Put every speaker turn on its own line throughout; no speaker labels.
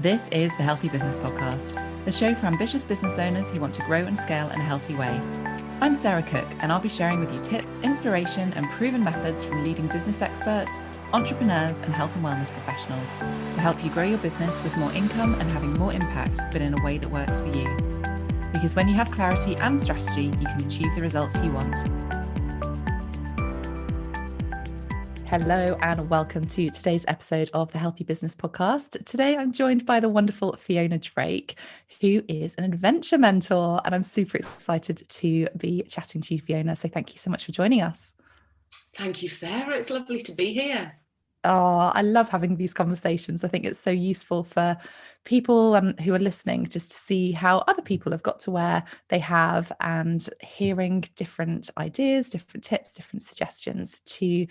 This is the Healthy Business Podcast, the show for ambitious business owners who want to grow and scale in a healthy way. I'm Sarah Cook, and I'll be sharing with you tips, inspiration, and proven methods from leading business experts, entrepreneurs, and health and wellness professionals to help you grow your business with more income and having more impact, but in a way that works for you. Because when you have clarity and strategy, you can achieve the results you want. Hello and welcome to today's episode of the Healthy Business Podcast. Today I'm joined by the wonderful Fiona Drake, who is an adventure mentor, and I'm super excited to be chatting to you, Fiona. So thank you so much for joining us.
Thank you, Sarah. It's lovely to be here.
Oh, I love having these conversations. I think it's so useful for people who are listening just to see how other people have got to where they have, and hearing different ideas, different tips, different suggestions to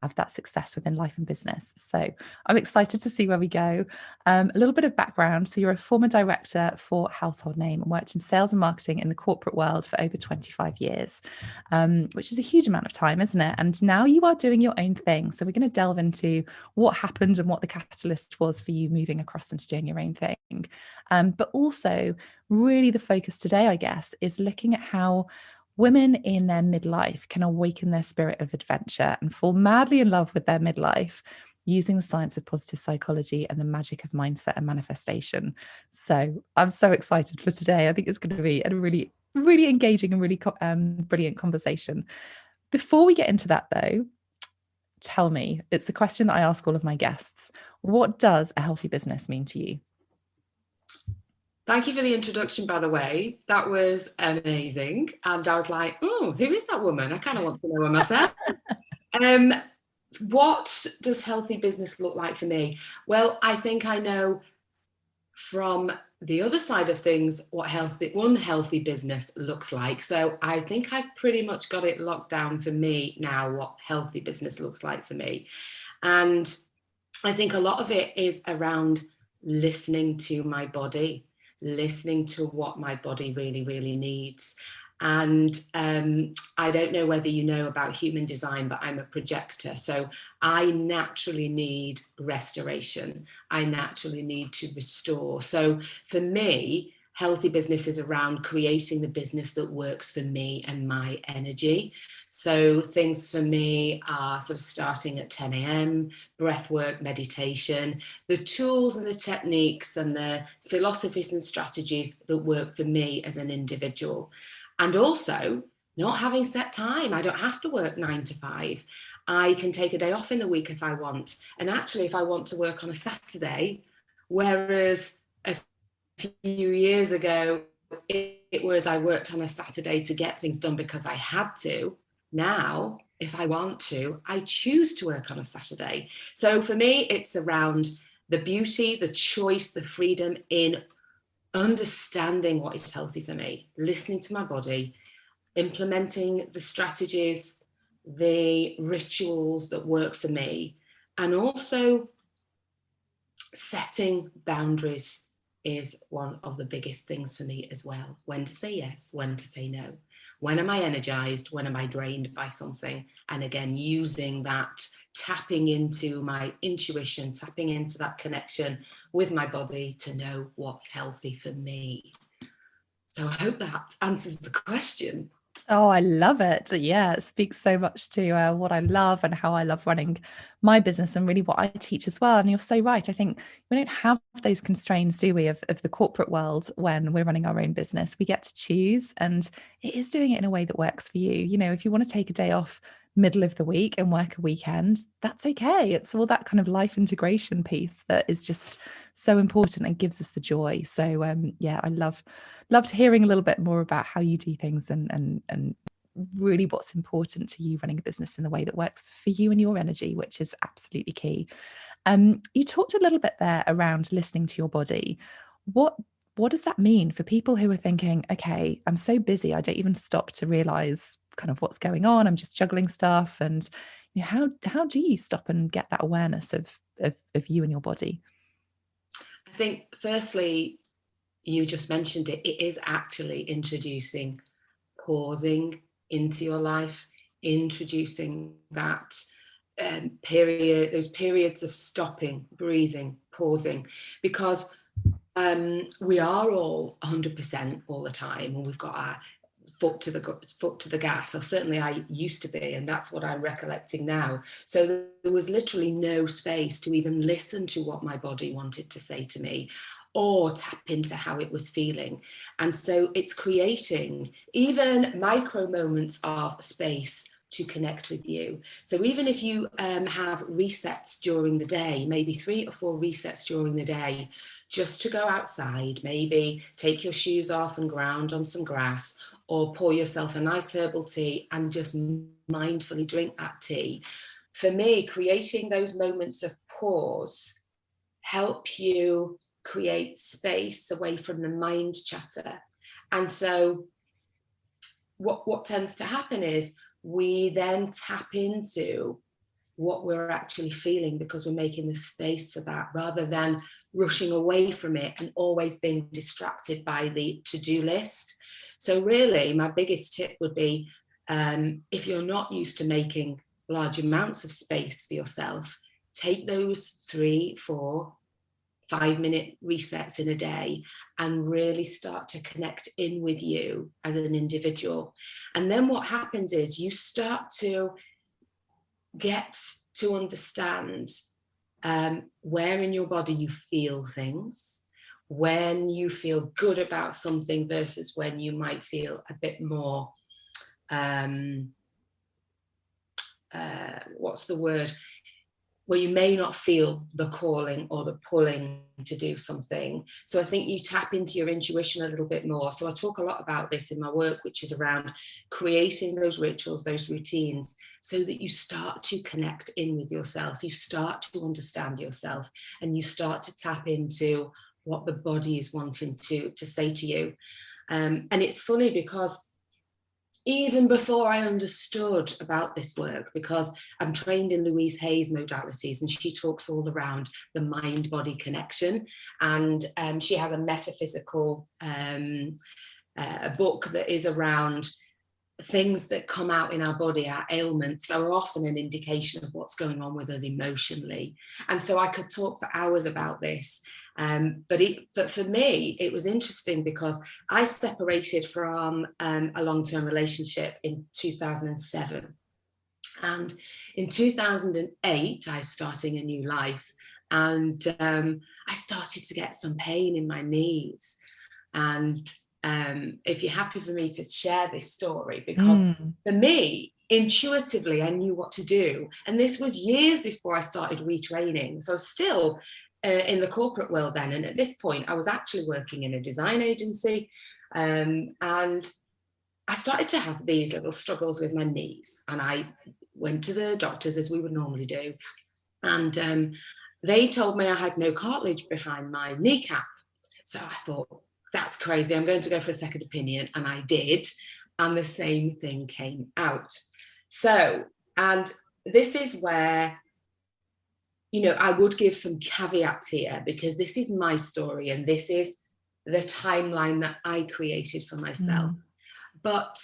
have that success within life and business. So I'm excited to see where we go. A little bit of background. So you're a former director for Household Name and worked in sales and marketing in the corporate world for over 25 years, which is a huge amount of time, isn't it? And now you are doing your own thing. So we're going to delve into what happened and what the catalyst was for you moving across into doing your own thing. But also really the focus today, I guess, is looking at how women in their midlife can awaken their spirit of adventure and fall madly in love with their midlife using the science of positive psychology and the magic of mindset and manifestation. So I'm so excited for today. I think it's going to be a really, really engaging and really brilliant conversation. Before we get into that though, tell me, it's a question that I ask all of my guests. What does a healthy business mean to you?
Thank you for the introduction, by the way. That was amazing. And I was like, oh, who is that woman? I kind of want to know her myself. What does healthy business look like for me? Well, I think I know from the other side of things what one healthy business looks like. So I think I've pretty much got it locked down for me now, what healthy business looks like for me. And I think a lot of it is around listening to my body, listening to what my body really, really needs. And I don't know whether you know about human design, but I'm a projector. So I naturally need restoration. I naturally need to restore. So for me, healthy business is around creating the business that works for me and my energy. So things for me are sort of starting at 10 a.m, breath work, meditation, the tools and the techniques and the philosophies and strategies that work for me as an individual. And also not having set time. I don't have to work 9 to 5. I can take a day off in the week if I want. And actually, if I want to work on a Saturday, whereas a few years ago, it was I worked on a Saturday to get things done because I had to. Now, if I want to, I choose to work on a Saturday. So for me, it's around the beauty, the choice, the freedom in understanding what is healthy for me, listening to my body, implementing the strategies, the rituals that work for me, and also setting boundaries is one of the biggest things for me as well. When to say yes, when to say no. When am I energized? When am I drained by something? And again, using that, tapping into my intuition, tapping into that connection with my body to know what's healthy for me. So I hope that answers the question.
Oh, I love it. Yeah, it speaks so much to what I love and how I love running my business and really what I teach as well. And you're so right. I think we don't have those constraints, do we, of the corporate world when we're running our own business. We get to choose, and it is doing it in a way that works for you. You know, if you want to take a day off middle of the week and work a weekend, that's okay. It's all that kind of life integration piece that is just so important and gives us the joy. So yeah, I loved hearing a little bit more about how you do things and really what's important to you running a business in the way that works for you and your energy, which is absolutely key. You talked a little bit there around listening to your body. What does that mean for people who are thinking, okay, I'm so busy, I don't even stop to realize kind of what's going on. I'm just juggling stuff. And you know, how do you stop and get that awareness of you and your body?
I think firstly, you just mentioned it, it is actually introducing pausing into your life, introducing that those periods of stopping, breathing, pausing, because We are all 100% all the time, and we've got our foot to the gas, or certainly I used to be, and that's what I'm recollecting now. So there was literally no space to even listen to what my body wanted to say to me, or tap into how it was feeling. And so it's creating even micro moments of space to connect with you. So even if you have resets during the day, maybe 3 or 4 resets during the day, just to go outside, maybe take your shoes off and ground on some grass, or pour yourself a nice herbal tea and just mindfully drink that tea. For me, creating those moments of pause help you create space away from the mind chatter. And so what tends to happen is we then tap into what we're actually feeling, because we're making the space for that, rather than rushing away from it and always being distracted by the to-do list. So really, my biggest tip would be, if you're not used to making large amounts of space for yourself, take those 3, 4, 5-minute resets in a day and really start to connect in with you as an individual. And then what happens is you start to get to understand where in your body you feel things, when you feel good about something versus when you might feel a bit more, what's the word, where you may not feel the calling or the pulling to do something. So I think you tap into your intuition a little bit more. So I talk a lot about this in my work, which is around creating those rituals, those routines, so that you start to connect in with yourself, you start to understand yourself, and you start to tap into what the body is wanting to say to you. And it's funny because even before I understood about this work, because I'm trained in Louise Hay's modalities, and she talks all around the mind-body connection, and she has a metaphysical a book that is around things that come out in our body, our ailments, are often an indication of what's going on with us emotionally. And so I could talk for hours about this. But for me, it was interesting because I separated from a long-term relationship in 2007. And in 2008, I was starting a new life. And I started to get some pain in my knees. And if you're happy for me to share this story, because for me, intuitively, I knew what to do. And this was years before I started retraining. So still in the corporate world then. And at this point, I was actually working in a design agency. And I started to have these little struggles with my knees. And I went to the doctors, as we would normally do. And they told me I had no cartilage behind my kneecap. So I thought, that's crazy, I'm going to go for a second opinion. And I did. And the same thing came out. So, and this is where, you know, I would give some caveats here, because this is my story and this is the timeline that I created for myself. But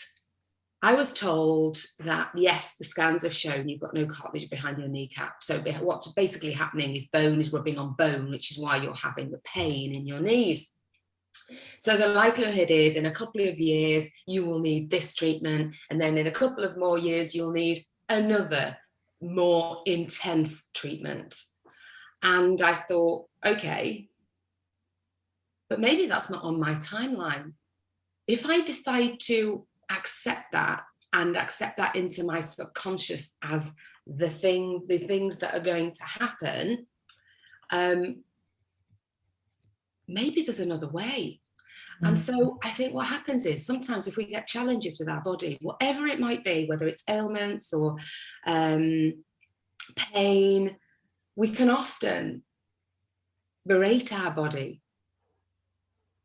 I was told that, yes, the scans have shown you've got no cartilage behind your kneecap. So what's basically happening is bone is rubbing on bone, which is why you're having the pain in your knees. So the likelihood is in a couple of years, you will need this treatment. And then in a couple of more years, you'll need another more intense treatment. And I thought, okay, but maybe that's not on my timeline. If I decide to accept that and accept that into my subconscious as the things that are going to happen, maybe there's another way. And so I think what happens is sometimes if we get challenges with our body, whatever it might be, whether it's ailments or pain, we can often berate our body.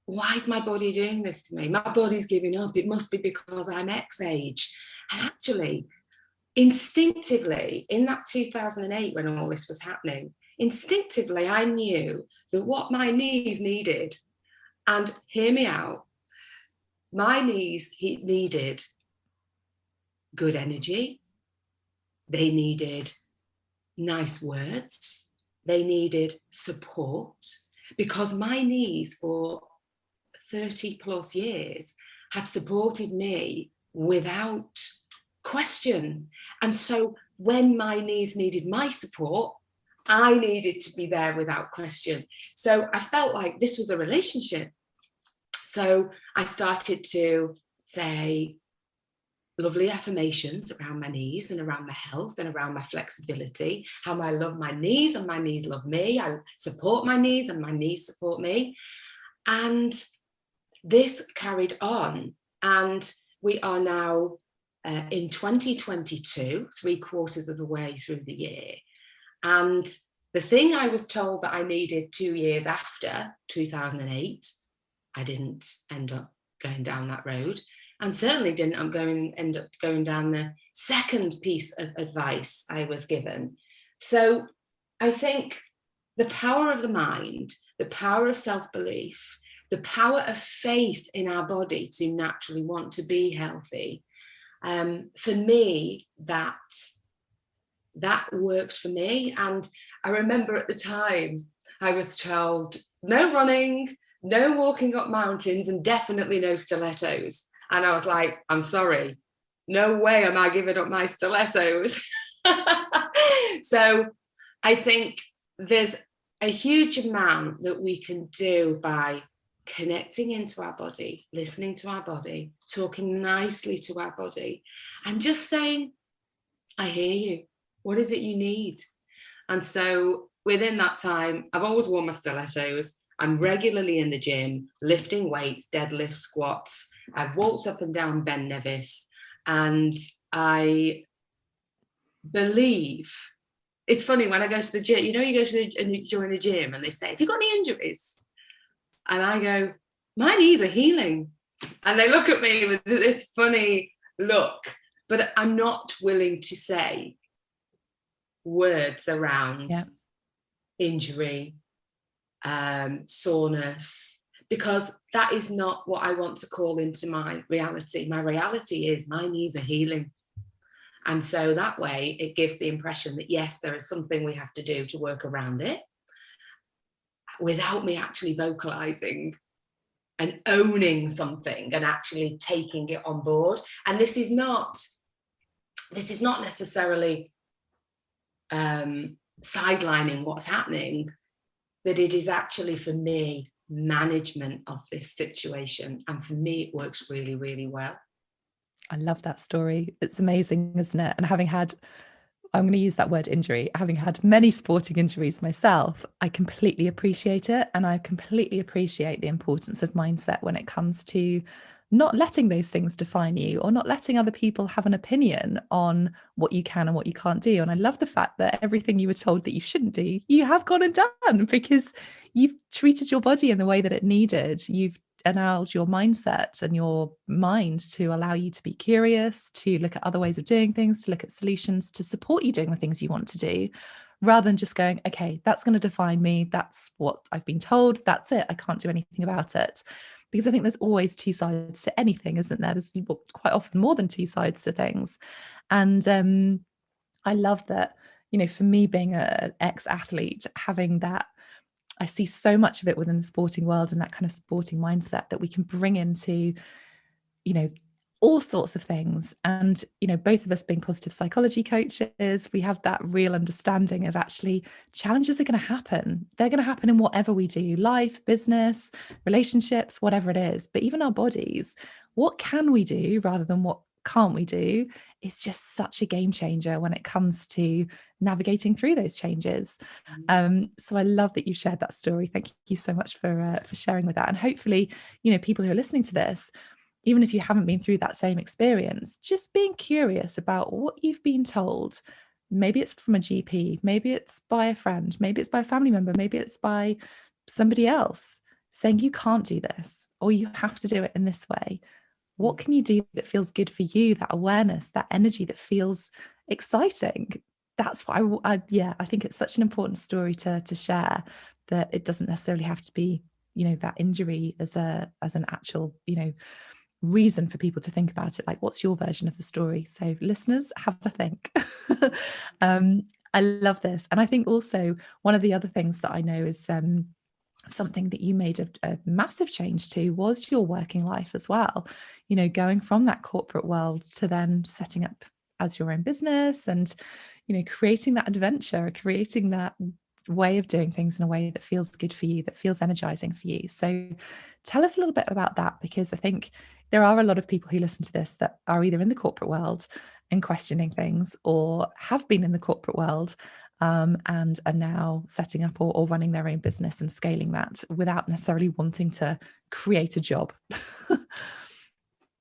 Why is my body doing this to me? My body's giving up. It must be because I'm X age. And actually, instinctively, in that 2008, when all this was happening, instinctively, I knew that what my knees needed, and hear me out, my knees needed good energy. They needed nice words. They needed support. because my knees for 30 plus years had supported me without question. And so when my knees needed my support, I needed to be there without question. So I felt like this was a relationship. So I started to say lovely affirmations around my knees and around my health and around my flexibility, how I love my knees and my knees love me. I support my knees and my knees support me. And this carried on. And we are now in 2022, 3/4 of the way through the year. And the thing I was told that I needed 2 years after 2008, I didn't end up going down that road, and certainly didn't end up going down the second piece of advice I was given. So I think the power of the mind, the power of self-belief, the power of faith in our body to naturally want to be healthy, for me, that worked for me. And I remember at the time I was told no running, no walking up mountains, and definitely no stilettos. And I was like, I'm sorry, no way am I giving up my stilettos. So I think there's a huge amount that we can do by connecting into our body, listening to our body, talking nicely to our body, and just saying, I hear you. What is it you need? And so within that time, I've always worn my stilettos. I'm regularly in the gym, lifting weights, deadlift, squats. I've walked up and down Ben Nevis. And I believe, it's funny when I go to the gym, you go to join a gym and they say, have you got any injuries? And I go, my knees are healing. And they look at me with this funny look, but I'm not willing to say words around injury, soreness, because that is not what I want to call into my reality. My reality is my knees are healing. And so that way it gives the impression that, yes, there is something we have to do to work around it, without me actually vocalizing and owning something and actually taking it on board. And this is not necessarily sidelining what's happening, but it is actually, for me, management of this situation. And for me, it works really, really well.
I love that story. It's amazing, isn't it? And having had, I'm going to use that word injury, having had many sporting injuries myself, I completely appreciate it. And I completely appreciate the importance of mindset when it comes to not letting those things define you, or not letting other people have an opinion on what you can and what you can't do. And I love the fact that everything you were told that you shouldn't do, you have gone and done, because you've treated your body in the way that it needed. You've allowed your mindset and your mind to allow you to be curious, to look at other ways of doing things, to look at solutions to support you doing the things you want to do, rather than just going, okay, that's going to define me. That's what I've been told. That's it. I can't do anything about it. Because I think there's always two sides to anything, isn't there? There's quite often more than two sides to things. And I love that, for me being an ex-athlete, having that, I see so much of it within the sporting world, and that kind of sporting mindset that we can bring into, all sorts of things. And, both of us being positive psychology coaches, we have that real understanding of actually challenges are going to happen. They're going to happen in whatever we do, life, business, relationships, whatever it is. But even our bodies, what can we do rather than what can't we do, is just such a game changer when it comes to navigating through those changes. So I love that you shared that story. Thank you so much for sharing with that. And hopefully, people who are listening to this, even if you haven't been through that same experience, just being curious about what you've been told. Maybe it's from a GP, maybe it's by a friend, maybe it's by a family member, maybe it's by somebody else saying you can't do this, or you have to do it in this way. What can you do that feels good for you? That awareness, that energy that feels exciting. That's what I think it's such an important story to share, that it doesn't necessarily have to be, that injury as an actual, reason for people to think about it. Like, what's your version of the story? So listeners, have a think. I love this. And I think also one of the other things that I know is something that you made a massive change to was your working life as well. Going from that corporate world to then setting up as your own business and, creating that adventure, creating that way of doing things in a way that feels good for you, that feels energizing for you. So tell us a little bit about that, because I think there are a lot of people who listen to this that are either in the corporate world and questioning things, or have been in the corporate world and are now setting up or running their own business and scaling that without necessarily wanting to create a job.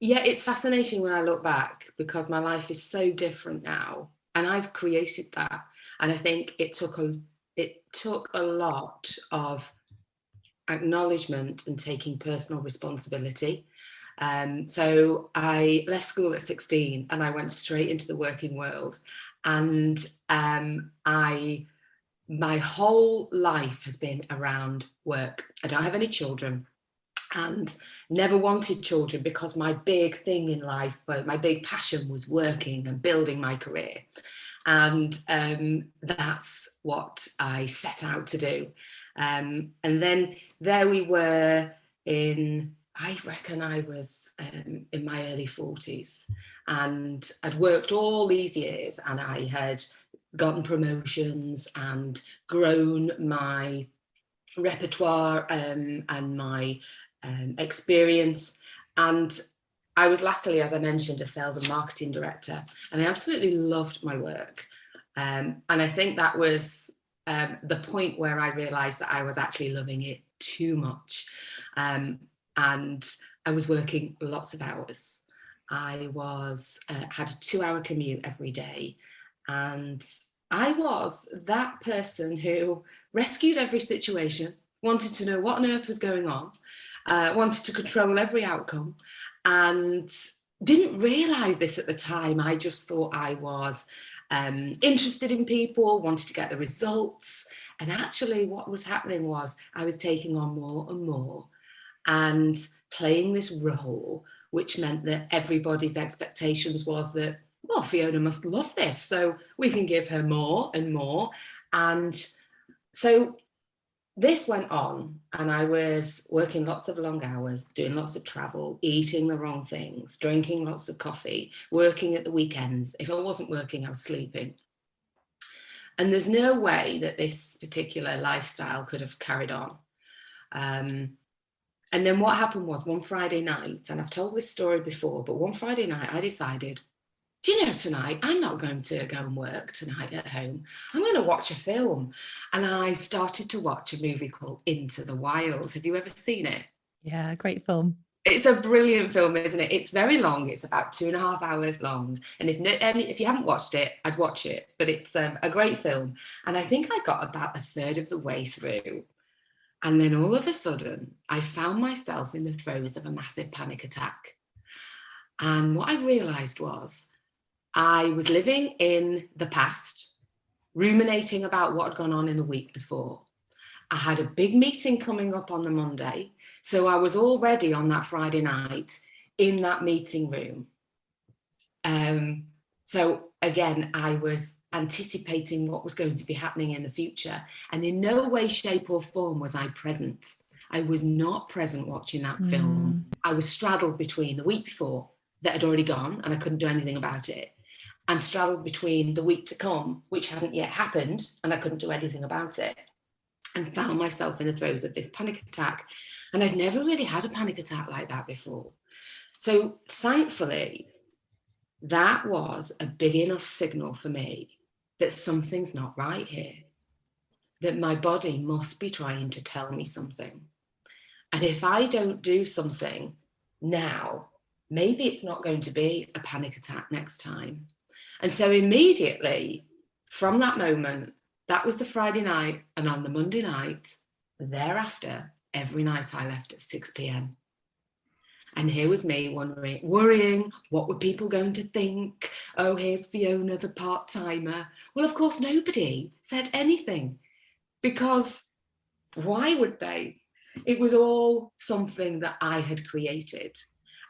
Yeah, it's fascinating when I look back, because my life is so different now, and I've created that. And I think it took a lot of acknowledgement and taking personal responsibility. So I left school at 16 and I went straight into the working world. And my whole life has been around work. I don't have any children, and never wanted children, because my big thing in life, well, my big passion was working and building my career. And that's what I set out to do. And then there we were I reckon I was in my early 40s, and I'd worked all these years, and I had gotten promotions and grown my repertoire and my experience. And I was latterly, as I mentioned, a sales and marketing director, and I absolutely loved my work. And I think that was the point where I realised that I was actually loving it too much. And I was working lots of hours. I had a 2-hour commute every day. And I was that person who rescued every situation, wanted to know what on earth was going on, wanted to control every outcome, and didn't realise this at the time. I just thought I was interested in people, wanted to get the results. And actually what was happening was I was taking on more and more and playing this role, which meant that everybody's expectations was that, well, Fiona must love this, so we can give her more and more. And so this went on, and I was working lots of long hours, doing lots of travel, eating the wrong things, drinking lots of coffee, working at the weekends. If I wasn't working, I was sleeping. And there's no way that this particular lifestyle could have carried on. And then what happened was, one Friday night, and I've told this story before, but one Friday night I decided, do you know, tonight I'm not going to go and work tonight at home. I'm going to watch a film. And I started to watch a movie called Into the Wild. Have you ever seen it?
Yeah, great film.
It's a brilliant film, isn't it? It's very long. It's about 2.5 hours long. And if you haven't watched it, I'd watch it. But it's a great film. And I think I got about a third of the way through. And then all of a sudden, I found myself in the throes of a massive panic attack. And what I realised was I was living in the past, ruminating about what had gone on in the week before. I had a big meeting coming up on the Monday. So I was already on that Friday night in that meeting room. So again, I was anticipating what was going to be happening in the future. And in no way, shape or form was I present. I was not present watching that film. I was straddled between the week before that had already gone and I couldn't do anything about it, and straddled between the week to come, which hadn't yet happened and I couldn't do anything about it, and found myself in the throes of this panic attack. And I'd never really had a panic attack like that before. So thankfully, that was a big enough signal for me that something's not right here, that my body must be trying to tell me something. And if I don't do something now, maybe it's not going to be a panic attack next time. And so immediately from that moment, that was the Friday night, and on the Monday night thereafter, every night I left at 6 p.m. And here was me worrying, what were people going to think? Oh, here's Fiona, the part-timer. Well, of course, nobody said anything, because why would they? It was all something that I had created.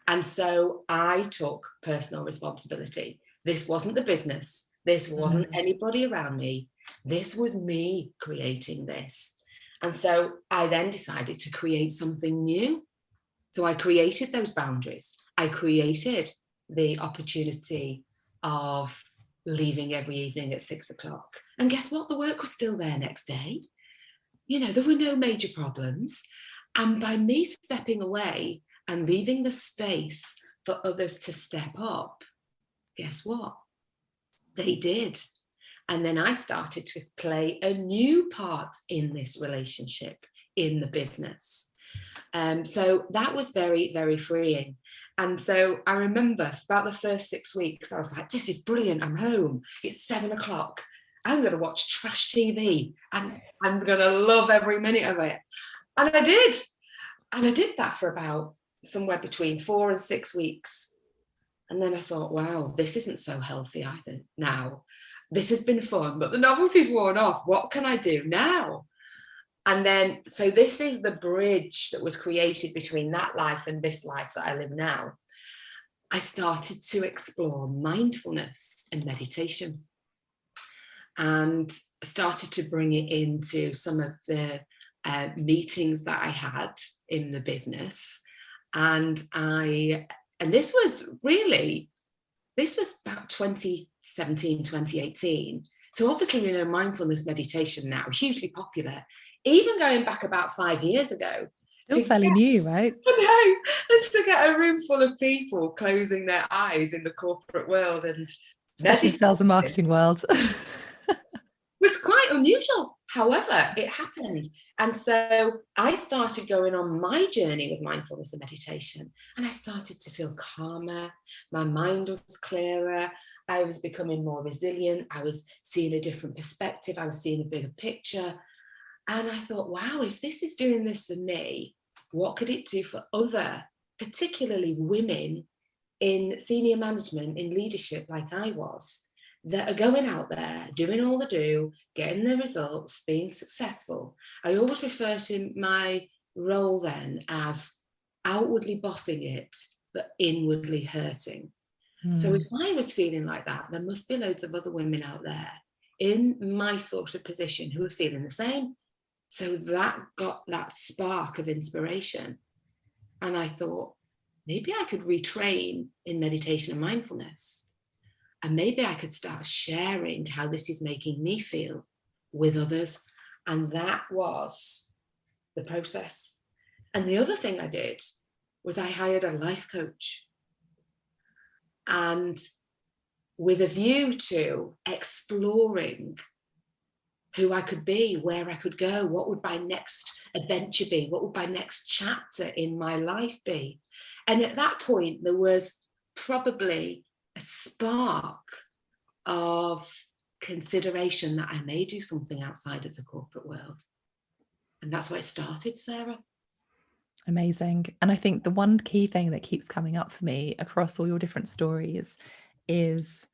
And so I took personal responsibility. This wasn't the business. This wasn't anybody around me. This was me creating this. And so I then decided to create something new. So I created those boundaries. I created the opportunity of leaving every evening at 6 o'clock. And guess what? The work was still there next day. You know, there were no major problems. And by me stepping away and leaving the space for others to step up, guess what? They did. And then I started to play a new part in this relationship, in the business. So that was very, very freeing. And so I remember about the first 6 weeks, I was like, this is brilliant. I'm home. It's 7 o'clock. I'm going to watch trash TV and I'm going to love every minute of it. And I did. And I did that for about somewhere between 4 and 6 weeks. And then I thought, wow, this isn't so healthy either now. This has been fun, but the novelty's worn off. What can I do now? And then, so this is the bridge that was created between that life and this life that I live now. I started to explore mindfulness and meditation and started to bring it into some of the meetings that I had in the business. And this was about 2017, 2018. So obviously, you know, mindfulness meditation now, hugely popular. Even going back about 5 years ago.
Still fairly new, right?
I know. And to get a room full of people closing their eyes in the corporate world and
especially sales and marketing world.
was quite unusual. However, it happened. And so I started going on my journey with mindfulness and meditation, and I started to feel calmer. My mind was clearer. I was becoming more resilient. I was seeing a different perspective. I was seeing a bigger picture. And I thought, wow, if this is doing this for me, what could it do for other, particularly women in senior management, in leadership like I was, that are going out there, doing all the do, getting the results, being successful. I always refer to my role then as outwardly bossing it, but inwardly hurting. So if I was feeling like that, there must be loads of other women out there in my sort of position who are feeling the same. So that got that spark of inspiration. And I thought, maybe I could retrain in meditation and mindfulness. And maybe I could start sharing how this is making me feel with others. And that was the process. And the other thing I did was I hired a life coach. And with a view to exploring who I could be, where I could go, what would my next adventure be, what would my next chapter in my life be. And at that point, there was probably a spark of consideration that I may do something outside of the corporate world. And that's where it started, Sarah.
Amazing. And I think the one key thing that keeps coming up for me across all your different stories is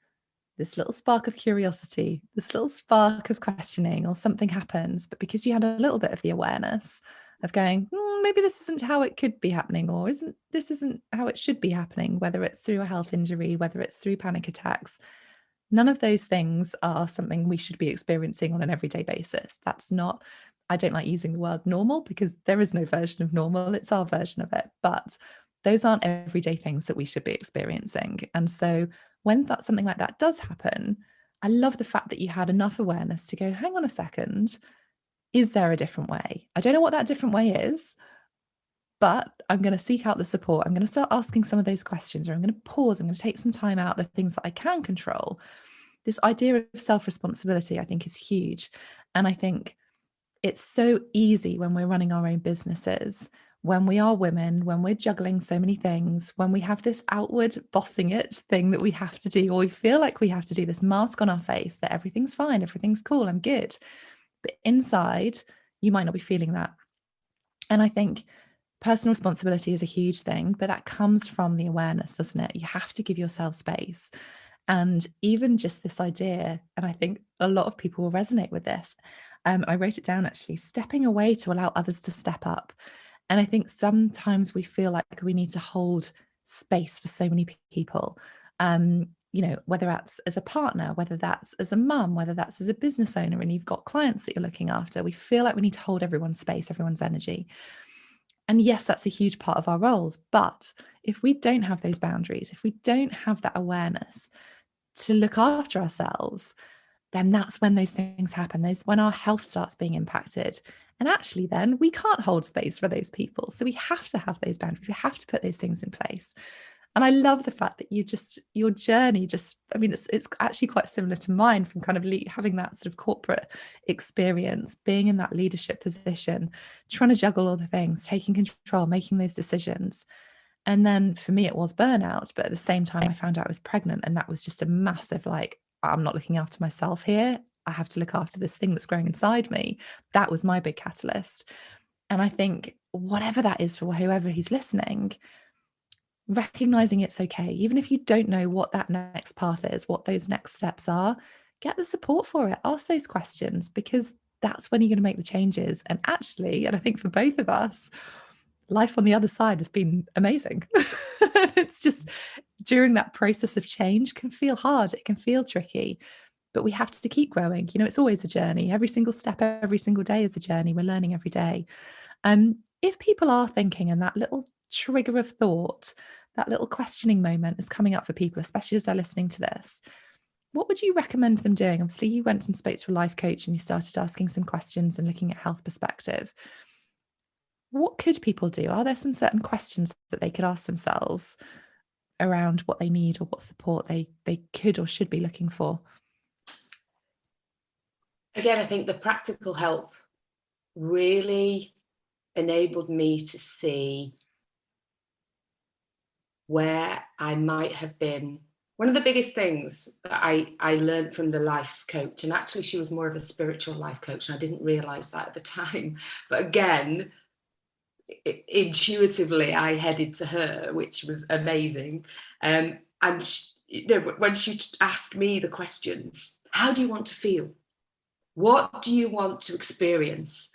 this little spark of curiosity, this little spark of questioning, or something happens, but because you had a little bit of the awareness of going, maybe this isn't how it could be happening, or this isn't how it should be happening, whether it's through a health injury, whether it's through panic attacks. None of those things are something we should be experiencing on an everyday basis. That's not, I don't like using the word normal because there is no version of normal. It's our version of it. But those aren't everyday things that we should be experiencing. And so when something like that does happen, I love the fact that you had enough awareness to go, hang on a second, is there a different way? I don't know what that different way is, but I'm going to seek out the support. I'm going to start asking some of those questions, or I'm going to pause. I'm going to take some time out, the things that I can control. This idea of self-responsibility, I think, is huge. And I think it's so easy when we're running our own businesses, when we are women, when we're juggling so many things, when we have this outward bossing it thing that we have to do, or we feel like we have to do, this mask on our face that everything's fine, everything's cool, I'm good. But inside, you might not be feeling that. And I think personal responsibility is a huge thing, but that comes from the awareness, doesn't it? You have to give yourself space. And even just this idea, and I think a lot of people will resonate with this. I wrote it down actually, stepping away to allow others to step up. And I think sometimes we feel like we need to hold space for so many people. whether that's as a partner, whether that's as a mum, whether that's as a business owner, and you've got clients that you're looking after, we feel like we need to hold everyone's space, everyone's energy. And yes, that's a huge part of our roles. But if we don't have those boundaries, if we don't have that awareness to look after ourselves, then that's when those things happen. There's when our health starts being impacted. And actually, then we can't hold space for those people. So we have to have those boundaries. We have to put those things in place. And I love the fact that your journey it's actually quite similar to mine, from kind of having that sort of corporate experience, being in that leadership position, trying to juggle all the things, taking control, making those decisions. And then for me, it was burnout. But at the same time, I found out I was pregnant. And that was just a massive, like, I'm not looking after myself here. I have to look after this thing that's growing inside me. That was my big catalyst. And I think whatever that is for whoever who's listening, recognizing it's okay, even if you don't know what that next path is, what those next steps are, get the support for it, ask those questions, because that's when you're going to make the changes. And actually, and I think for both of us, life on the other side has been amazing. It's just during that process of change can feel hard, it can feel tricky, but we have to keep growing. It's always a journey. Every single step, every single day is a journey. We're learning every day. If people are thinking, and that little trigger of thought, that little questioning moment is coming up for people, especially as they're listening to this, what would you recommend them doing? Obviously, you went and spoke to a life coach and you started asking some questions and looking at health perspective. What could people do? Are there some certain questions that they could ask themselves around what they need or what support they could or should be looking for?
Again, I think the practical help really enabled me to see where I might have been. One of the biggest things that I learned from the life coach, and actually she was more of a spiritual life coach, and I didn't realize that at the time. But again, intuitively, I headed to her, which was amazing. And when she asked me the questions, how do you want to feel? What do you want to experience?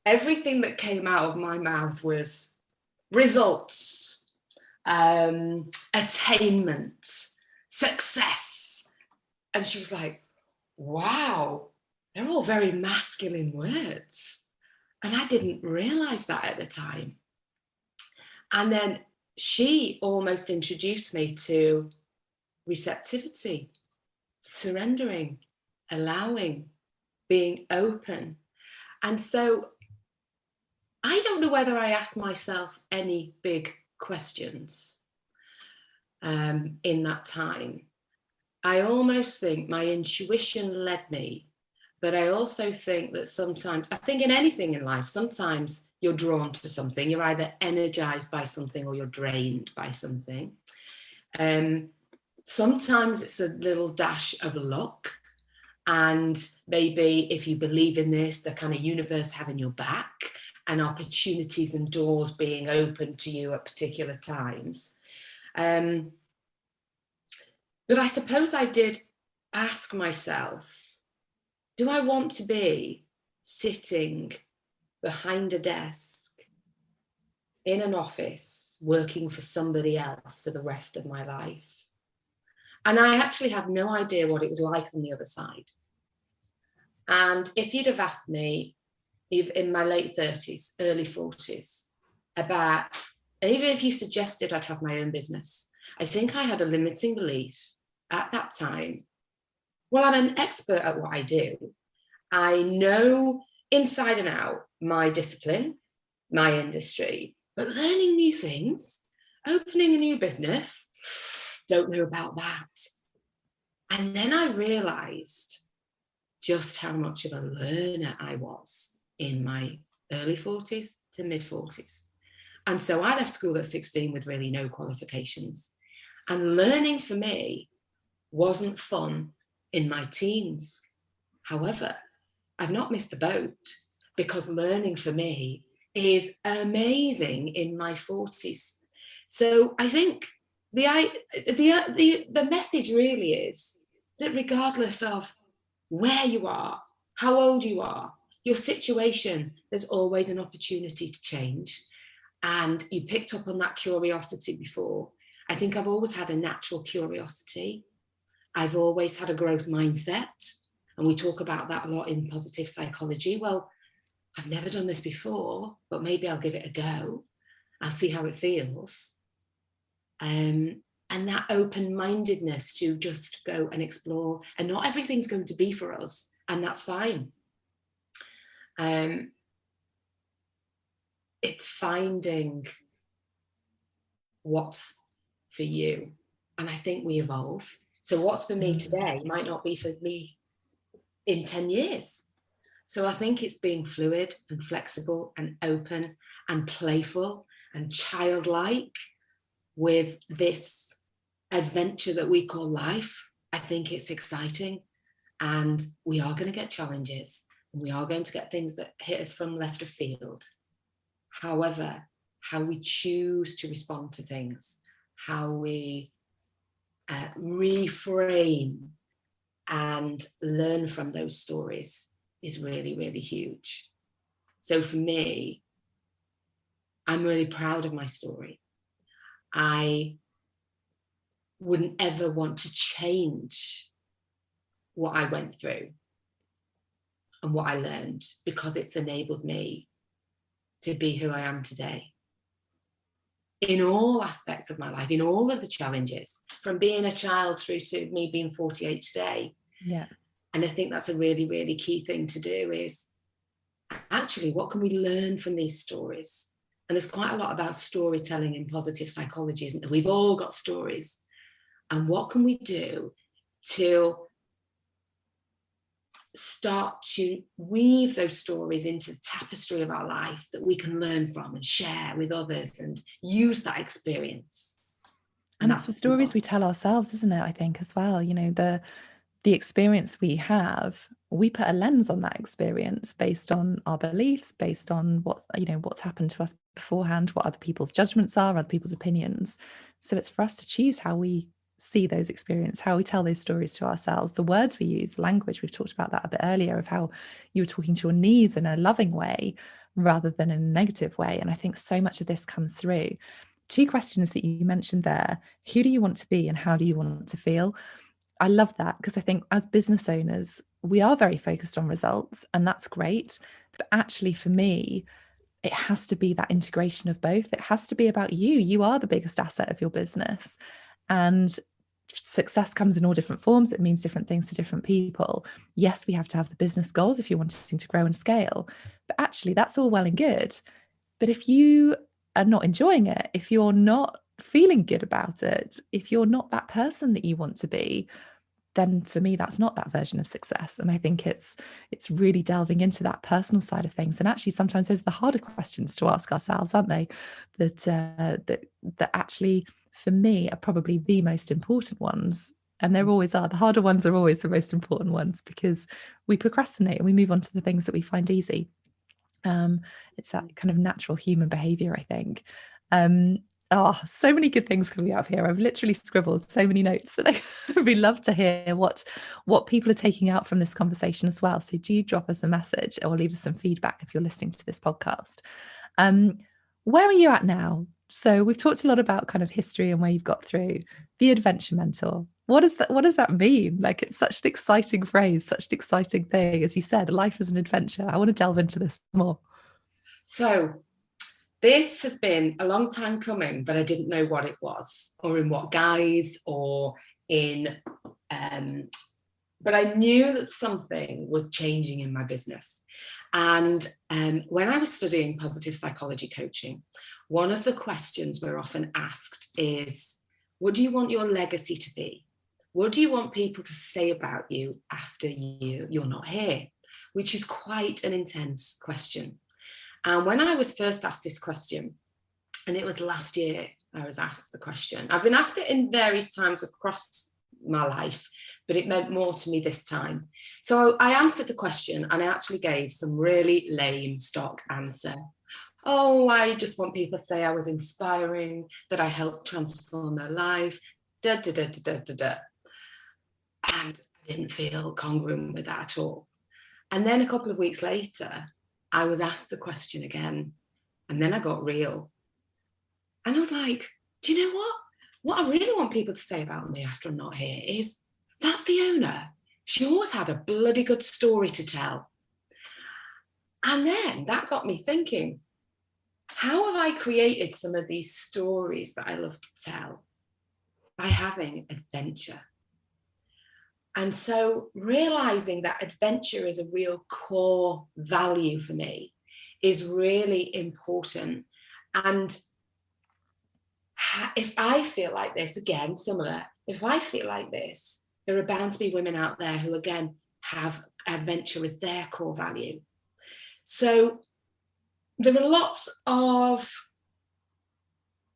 Everything that came out of my mouth was results, attainment, success. And she was like, wow, they're all very masculine words. And I didn't realize that at the time. And then she almost introduced me to receptivity, surrendering, allowing, being open. And so I don't know whether I asked myself any big questions in that time. I almost think my intuition led me, but I also think that sometimes, I think in anything in life, sometimes you're drawn to something. You're either energized by something or you're drained by something. Sometimes it's a little dash of luck. And maybe if you believe in this, the kind of universe having your back and opportunities and doors being open to you at particular times. But I suppose I did ask myself, do I want to be sitting behind a desk in an office working for somebody else for the rest of my life? And I actually had no idea what it was like on the other side. And if you'd have asked me in my late 30s, early 40s, about, and even if you suggested I'd have my own business, I think I had a limiting belief at that time. Well, I'm an expert at what I do. I know inside and out my discipline, my industry, but learning new things, opening a new business, don't know about that. And then I realized just how much of a learner I was in my early 40s to mid 40s. And so I left school at 16 with really no qualifications. And learning for me wasn't fun in my teens. However, I've not missed the boat, because learning for me is amazing in my 40s. So I think the message really is that regardless of where you are, how old you are, your situation, there's always an opportunity to change. And you picked up on that curiosity before. I think I've always had a natural curiosity. I've always had a growth mindset, and we talk about that a lot in positive psychology. Well, I've never done this before, but maybe I'll give it a go. I'll see how it feels. And that open-mindedness to just go and explore, and not everything's going to be for us, and that's fine. It's finding what's for you. And I think we evolve. So what's for me today might not be for me in 10 years. So I think it's being fluid and flexible and open and playful and childlike with this adventure that we call life. I think it's exciting, and we are going to get challenges, and we are going to get things that hit us from left of field. However, how we choose to respond to things, how we reframe and learn from those stories is really, really huge. So for me, I'm really proud of my story. I wouldn't ever want to change what I went through and what I learned, because it's enabled me to be who I am today. In all aspects of my life, in all of the challenges, from being a child through to me being 48 today.
Yeah.
And I think that's a really, really key thing to do, is actually, what can we learn from these stories? And there's quite a lot about storytelling in positive psychology, isn't there? We've all got stories. And what can we do to start to weave those stories into the tapestry of our life that we can learn from and share with others and use that experience?
And that's the stories we tell ourselves, isn't it? I think as well, you know, the experience we have, we put a lens on that experience based on our beliefs, based on what's happened to us beforehand, what other people's judgments are, other people's opinions. So it's for us to choose how we see those experiences, how we tell those stories to ourselves, the words we use, the language. We've talked about that a bit earlier, of how you were talking to your knees in a loving way rather than in a negative way. And I think so much of this comes through. 2 questions that you mentioned there: who do you want to be and how do you want to feel? I love that, because I think as business owners, we are very focused on results, and that's great. But actually, for me, it has to be that integration of both. It has to be about you. You are the biggest asset of your business. And success comes in all different forms. It means different things to different people. Yes, we have to have the business goals if you're wanting to grow and scale. But actually, that's all well and good. But if you are not enjoying it, if you're not feeling good about it, if you're not that person that you want to be, then for me, that's not that version of success. And I think it's really delving into that personal side of things. And actually, sometimes those are the harder questions to ask ourselves, aren't they? That actually, for me, are probably the most important ones. And there always are. The harder ones are always the most important ones, because we procrastinate and we move on to the things that we find easy. It's that kind of natural human behavior, I think. So many good things coming out of here. I've literally scribbled so many notes that we'd love to hear what people are taking out from this conversation as well. So do drop us a message or leave us some feedback if you're listening to this podcast. Where are you at now? So we've talked a lot about kind of history and where you've got through. The adventure mentor. What does that mean? Like, it's such an exciting phrase, such an exciting thing. As you said, life is an adventure. I want to delve into this more.
So this has been a long time coming, but I didn't know what it was, or in what guise, or in, but I knew that something was changing in my business. And when I was studying positive psychology coaching, one of the questions we're often asked is, what do you want your legacy to be? What do you want people to say about you after you're not here? Which is quite an intense question. And when I was first asked this question, and it was last year I was asked the question, I've been asked it in various times across my life, but it meant more to me this time. So I answered the question, and I actually gave some really lame stock answer. Oh, I just want people to say I was inspiring, that I helped transform their life, da, da, da, da, da, da, da. And I didn't feel congruent with that at all. And then a couple of weeks later, I was asked the question again, and then I got real. And I was like, do you know what? What I really want people to say about me after I'm not here is, that Fiona, she always had a bloody good story to tell. And then that got me thinking, how have I created some of these stories that I love to tell? By having adventure. And so realizing that adventure is a real core value for me is really important. And if I feel like this, again, similar, if I feel like this, there are bound to be women out there who, again, have adventure as their core value. So there are lots of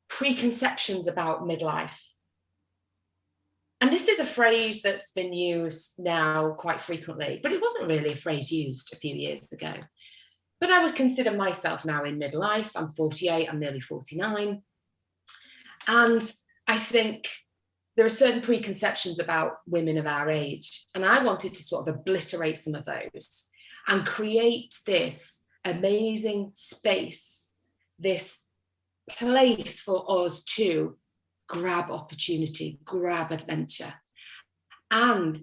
preconceptions about midlife. And this is a phrase that's been used now quite frequently, but it wasn't really a phrase used a few years ago. But I would consider myself now in midlife. I'm 48, I'm nearly 49. And I think there are certain preconceptions about women of our age. And I wanted to sort of obliterate some of those and create this amazing space, this place for us to grab opportunity, grab adventure. And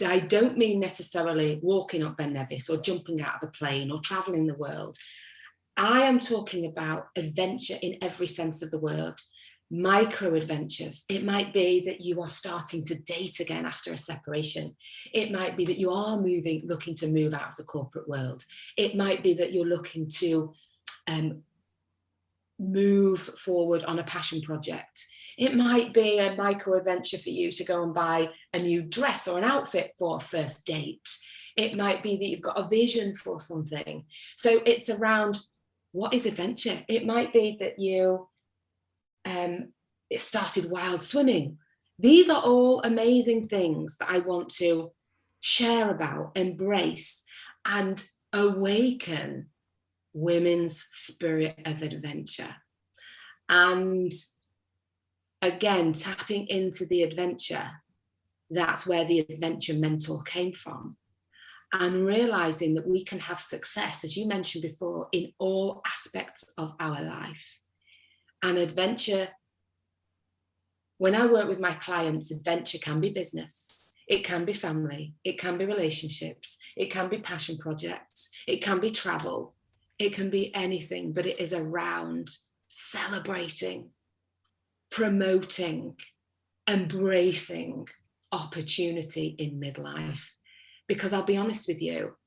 I don't mean necessarily walking up Ben Nevis or jumping out of a plane or traveling the world. I am talking about adventure in every sense of the word. Micro adventures. It might be that you are starting to date again after a separation. It might be that you are looking to move out of the corporate world. It might be that you're looking to move forward on a passion project. It might be a micro adventure for you to go and buy a new dress or an outfit for a first date. It might be that you've got a vision for something. So it's around, what is adventure? It might be that you started wild swimming. These are all amazing things that I want to share about, embrace, and awaken women's spirit of adventure. And again, tapping into the adventure, that's where the adventure mentor came from. And realizing that we can have success, as you mentioned before, in all aspects of our life. And adventure, when I work with my clients, adventure can be business, it can be family, it can be relationships, it can be passion projects, it can be travel, it can be anything, but it is around celebrating, promoting, embracing opportunity in midlife. Because I'll be honest with you,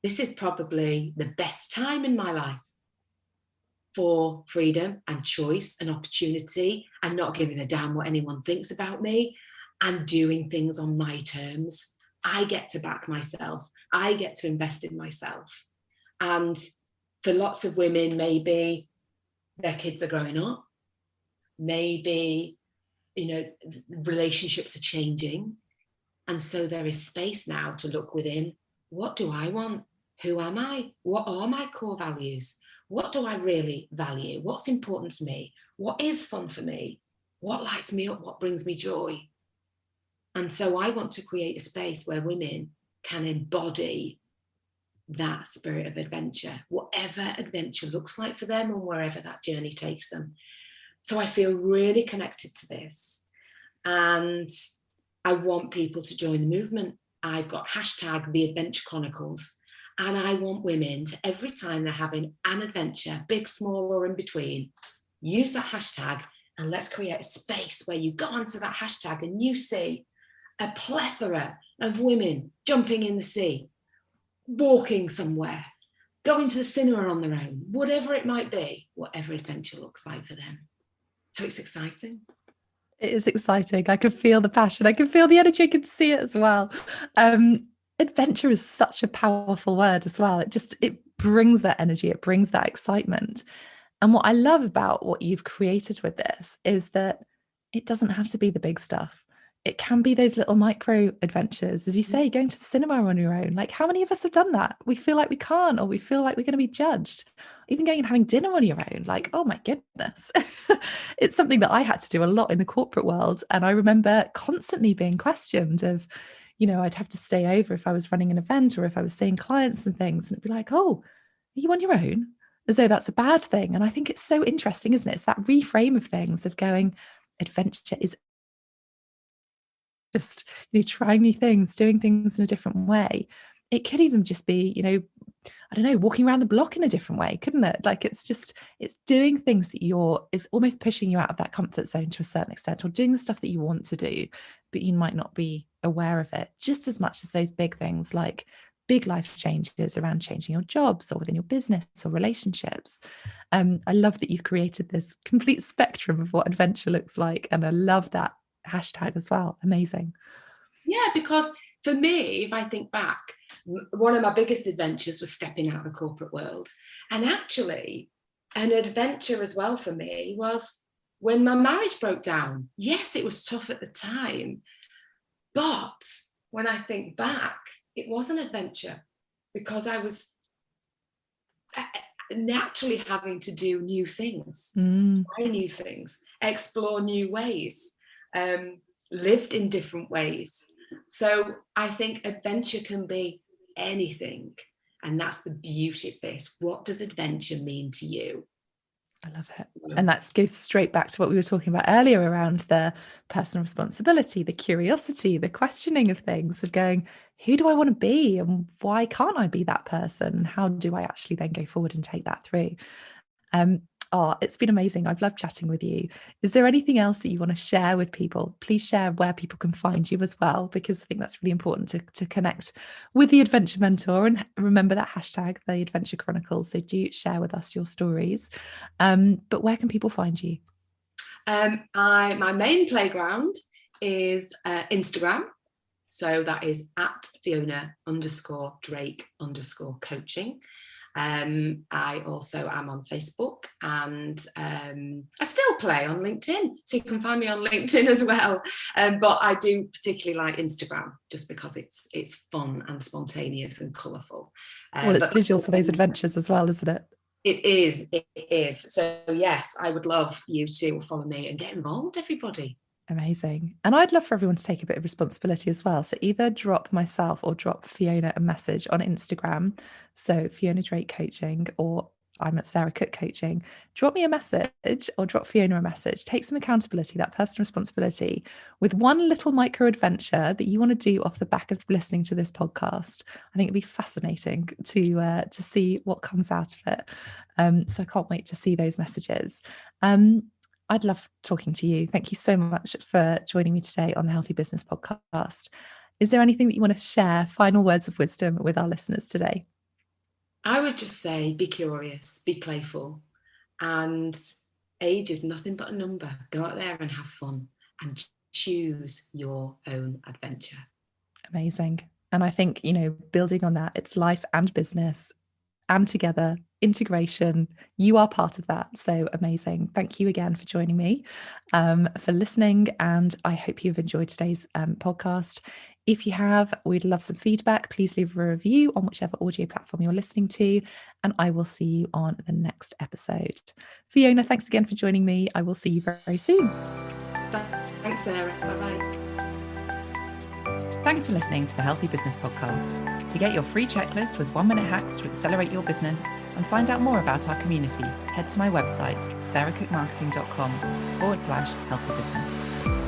this is probably the best time in my life for freedom and choice and opportunity and not giving a damn what anyone thinks about me and doing things on my terms. I get to back myself. I get to invest in myself. And for lots of women, maybe their kids are growing up. Maybe, relationships are changing. And so there is space now to look within. What do I want? Who am I? What are my core values? What do I really value? What's important to me? What is fun for me? What lights me up? What brings me joy? And so I want to create a space where women can embody that spirit of adventure, whatever adventure looks like for them and wherever that journey takes them. So I feel really connected to this. And I want people to join the movement. I've got hashtag the Adventure Chronicles. And I want women to, every time they're having an adventure, big, small, or in between, use that hashtag and let's create a space where you go onto that hashtag and you see a plethora of women jumping in the sea, walking somewhere, going to the cinema on their own, whatever it might be, whatever adventure looks like for them. So it's exciting.
It is exciting. I can feel the passion. I can feel the energy. I can see it as well. Adventure is such a powerful word as well. It brings that energy. It brings that excitement. And what I love about what you've created with this is that it doesn't have to be the big stuff. It can be those little micro adventures, as you say, going to the cinema on your own. Like, how many of us have done that? We feel like we can't, or we feel like we're going to be judged. Even going and having dinner on your own, like, oh my goodness. It's something that I had to do a lot in the corporate world. And I remember constantly being questioned of, I'd have to stay over if I was running an event or if I was seeing clients and things. And it'd be like, oh, are you on your own? As though that's a bad thing. And I think it's so interesting, isn't it? It's that reframe of things, of going, adventure is just, trying new things, doing things in a different way. It could even just be, I don't know, walking around the block in a different way, couldn't it? Like it's doing things that is almost pushing you out of that comfort zone to a certain extent, or doing the stuff that you want to do, but you might not be aware of it, just as much as those big things like big life changes around changing your jobs or within your business or relationships. I love that you've created this complete spectrum of what adventure looks like. And I love that hashtag as well. Amazing.
Yeah, because for me, if I think back, one of my biggest adventures was stepping out of the corporate world. And actually, an adventure as well for me was when my marriage broke down. Yes, it was tough at the time. But when I think back, it was an adventure because I was naturally having to do new things, try new things, explore new ways, lived in different ways. So I think adventure can be anything. And that's the beauty of this. What does adventure mean to you?
I love it. And that goes straight back to what we were talking about earlier around the personal responsibility, the curiosity, the questioning of things, of going, who do I want to be and why can't I be that person? And how do I actually then go forward and take that through? It's been amazing. I've loved chatting with you. Is there anything else that you want to share with people? Please share where people can find you as well, because I think that's really important to connect with the Adventure Mentor, and remember that hashtag, the Adventure Chronicles. So do share with us your stories. But where can people find you?
My main playground is Instagram. So that is at Fiona_Drake_coaching. I also am on Facebook, and I still play on LinkedIn, so you can find me on LinkedIn as well. But I do particularly like Instagram just because it's fun and spontaneous and colourful.
Well, it's visual for those adventures as well, isn't it?
It is. So yes, I would love you to follow me and get involved, everybody.
Amazing. And I'd love for everyone to take a bit of responsibility as well. So either drop myself or drop Fiona a message on Instagram. So Fiona Drake Coaching, or I'm at Sarah Cook Coaching. Drop me a message or drop Fiona a message. Take some accountability, that personal responsibility, with one little micro adventure that you want to do off the back of listening to this podcast. I think it'd be fascinating to see what comes out of it. So I can't wait to see those messages. I'd love talking to you. Thank you so much for joining me today on the Healthy Business Podcast. Is there anything that you want to share, final words of wisdom with our listeners today?
I would just say, be curious, be playful, and age is nothing but a number. Go out there and have fun and choose your own adventure.
Amazing. And I think, building on that, it's life and business and together, integration. You are part of that. So amazing. Thank you again for joining me, for listening. And I hope you've enjoyed today's podcast. If you have, we'd love some feedback. Please leave a review on whichever audio platform you're listening to, and I will see you on the next episode. Fiona, thanks again for joining me. I will see you very, very soon.
Thanks, Sarah. Bye-bye.
Thanks for listening to the Healthy Business Podcast. To get your free checklist with 1-minute hacks to accelerate your business and find out more about our community, head to my website, sarahcookmarketing.com/healthybusiness.